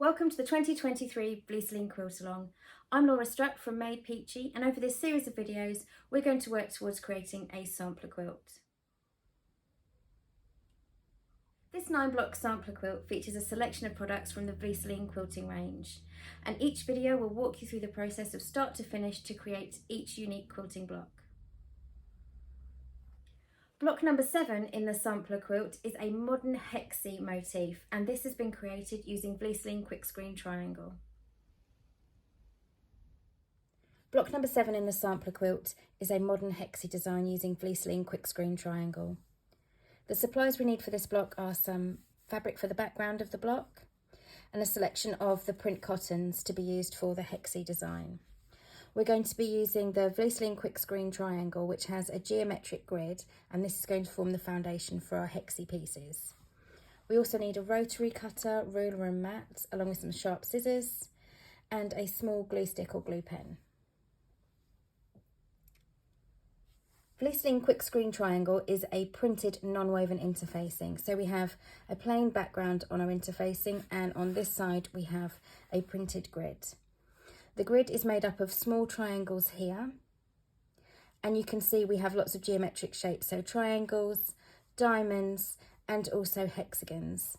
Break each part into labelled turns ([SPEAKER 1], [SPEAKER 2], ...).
[SPEAKER 1] Welcome to the 2023 Fleece-Lin Quilt Along. I'm Laura Struck from Made Peachy, and over this series of videos we're going to work towards creating a sampler quilt. This 9-block sampler quilt features a selection of products from the Fleece-Lin quilting range, and each video will walk you through the process of start to finish to create each unique quilting block. Block number 7 in the sampler quilt is a modern Hexi motif, and this has been created using Fleece-Lin QuickScreen Triangle. Block number 7 in the sampler quilt is a modern Hexi design using Fleece-Lin QuickScreen Triangle. The supplies we need for this block are some fabric for the background of the block and a selection of the print cottons to be used for the Hexi design. We're going to be using the Fleece-Lin QuickScreen Triangle, which has a geometric grid, and this is going to form the foundation for our Hexi pieces. We also need a rotary cutter, ruler and mat, along with some sharp scissors and a small glue stick or glue pen. Fleece-Lin QuickScreen Triangle is a printed non-woven interfacing. So we have a plain background on our interfacing, and on this side we have a printed grid. The grid is made up of small triangles here, and you can see we have lots of geometric shapes, so triangles, diamonds, and also hexagons.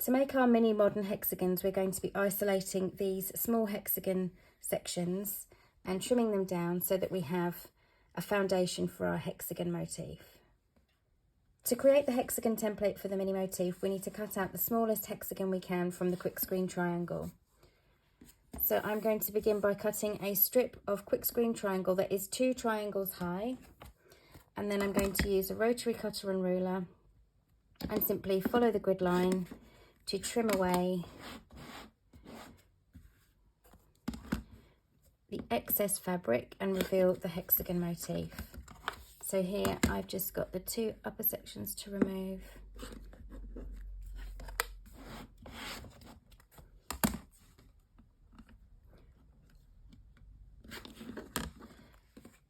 [SPEAKER 1] To make our mini modern hexagons, we're going to be isolating these small hexagon sections and trimming them down so that we have a foundation for our hexagon motif. To create the hexagon template for the mini motif, we need to cut out the smallest hexagon we can from the QuickScreen Triangle. So I'm going to begin by cutting a strip of QuickScreen Triangle that is 2 triangles high, and then I'm going to use a rotary cutter and ruler and simply follow the grid line to trim away the excess fabric and reveal the hexagon motif. So here I've just got the 2 upper sections to remove.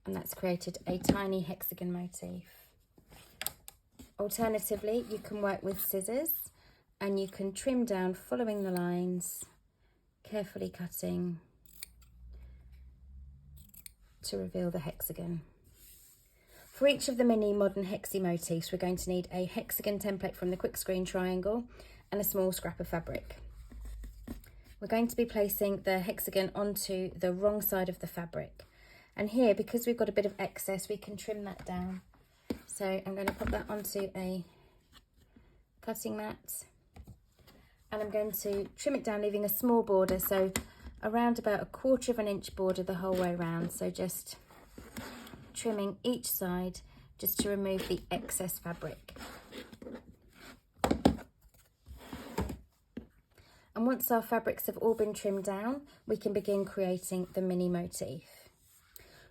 [SPEAKER 1] And that's created a tiny hexagon motif. Alternatively, you can work with scissors and you can trim down following the lines, carefully cutting to reveal the hexagon. For each of the mini modern Hexi motifs, we're going to need a hexagon template from the QuickScreen Triangle and a small scrap of fabric. We're going to be placing the hexagon onto the wrong side of the fabric. And here, because we've got a bit of excess, we can trim that down. So I'm going to put that onto a cutting mat, and I'm going to trim it down, leaving a small border, so around about 1/4 of an inch border the whole way around. So just trimming each side just to remove the excess fabric. And once our fabrics have all been trimmed down, we can begin creating the mini motif.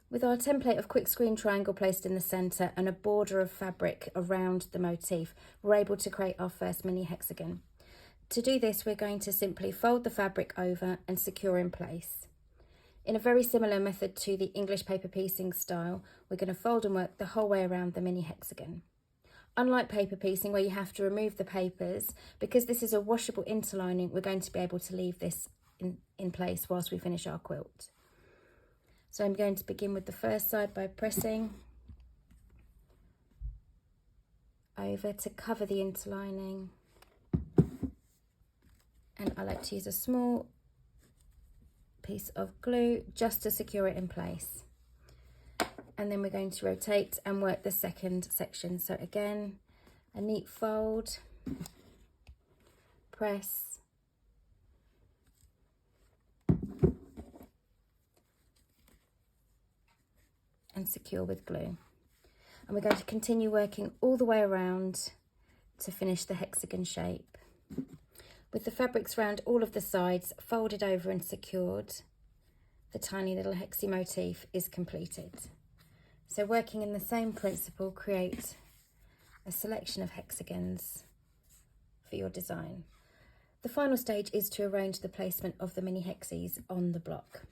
[SPEAKER 1] With our template of QuickScreen Triangle placed in the centre and a border of fabric around the motif, we're able to create our first mini hexagon. To do this, we're going to simply fold the fabric over and secure in place. In a very similar method to the English paper piecing style, we're going to fold and work the whole way around the mini hexagon. Unlike paper piecing, where you have to remove the papers, because this is a washable interlining, we're going to be able to leave this in place whilst we finish our quilt. So I'm going to begin with the first side by pressing over to cover the interlining. And I like to use a small piece of glue just to secure it in place. And then we're going to rotate and work the second section. So again, a neat fold, press, and secure with glue. And we're going to continue working all the way around to finish the hexagon shape. With the fabrics around all of the sides folded over and secured, the tiny little Hexi motif is completed. So working in the same principle, create a selection of hexagons for your design. The final stage is to arrange the placement of the mini hexis on the block.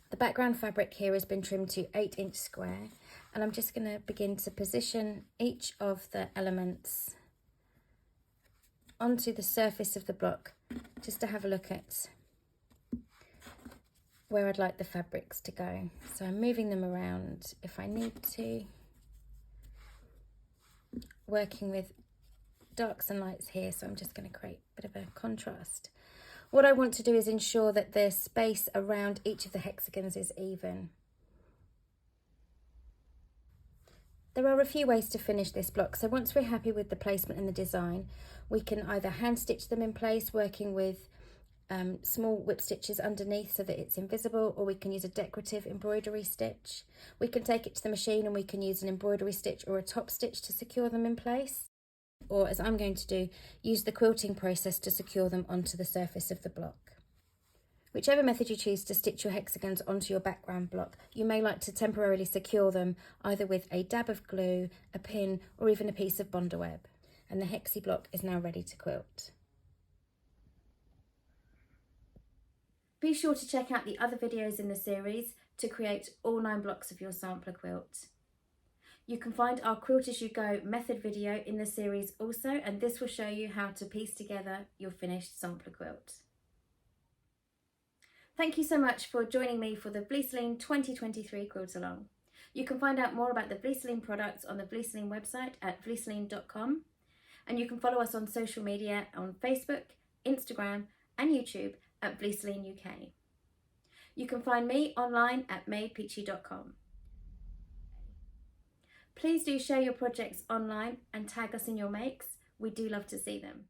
[SPEAKER 1] The background fabric here has been trimmed to 8-inch square, and I'm just going to begin to position each of the elements onto the surface of the block just to have a look at where I'd like the fabrics to go. So I'm moving them around if I need to, working with darks and lights here, so I'm just going to create a bit of a contrast. What I want to do is ensure that the space around each of the hexagons is even. There are a few ways to finish this block, so once we're happy with the placement and the design, we can either hand stitch them in place, working with small whip stitches underneath so that it's invisible, or we can use a decorative embroidery stitch. We can take it to the machine and we can use an embroidery stitch or a top stitch to secure them in place. Or, as I'm going to do, use the quilting process to secure them onto the surface of the block. Whichever method you choose to stitch your hexagons onto your background block, you may like to temporarily secure them either with a dab of glue, a pin, or even a piece of Bondaweb. And the Hexi block is now ready to quilt. Be sure to check out the other videos in the series to create all 9 blocks of your sampler quilt. You can find our Quilt As You Go method video in the series also, and this will show you how to piece together your finished sampler quilt. Thank you so much for joining me for the Vliesling 2023 Quilt Along. You can find out more about the Vliesling products on the Vliesling website at vliesling.com, and you can follow us on social media on Facebook, Instagram and YouTube at Vliesling UK. You can find me online at madepeachy.com. Please do share your projects online and tag us in your makes. We do love to see them.